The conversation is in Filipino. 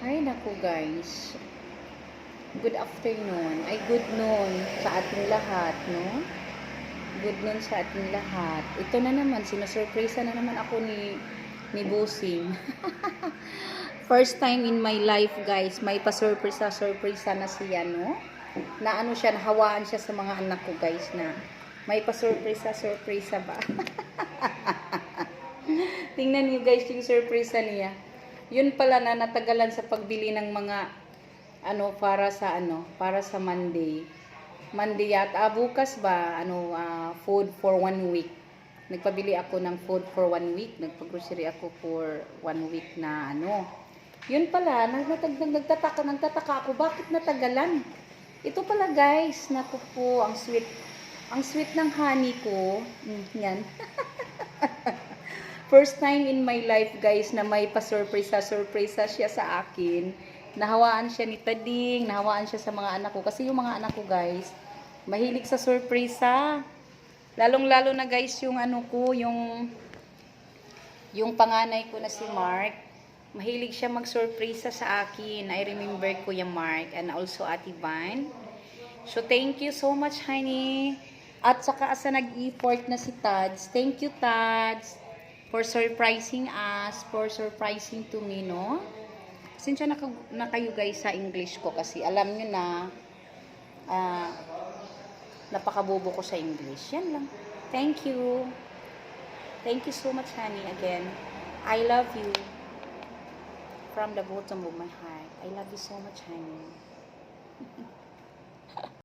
Ay naku guys, good afternoon, ay good noon sa ating lahat, no? Good noon sa ating lahat. Ito na naman, sinusurpresa na naman ako ni Busing. First time in my life guys, may pa-surpresa na siya, no? Na ano siya, nahawaan siya sa mga anak ko guys na may pa-surpresa ba? Tingnan niyo guys yung surpresa niya. Yun pala na natagalan sa pagbili ng mga para sa Monday. Monday yata, bukas ba, food for 1 week. Nagpabili ako ng food for 1 week. Nagpag-grocery ako for 1 week na Yun pala, nagtataka ako, bakit natagalan? Ito pala guys, naku po, ang sweet. Ang sweet ng honey ko. Yan. First time in my life guys na may pa-surpresa siya sa akin. Nahawaan siya ni Tading, nahawaan siya sa mga anak ko. Kasi yung mga anak ko guys, mahilig sa surpresa. Lalong-lalo na guys yung yung panganay ko na si Mark. Mahilig siya mag-surpresa sa akin. I remember ko yung Mark and also Ate Van. So thank you so much honey. At saka asa nag-effort na si Tads. Thank you Tads for surprising us, for surprising to me, no? Sinsya na kayo guys sa English ko kasi alam nyo na napakabobo ko sa English. Yan lang. Thank you. Thank you so much, honey. Again, I love you from the bottom of my heart. I love you so much, honey.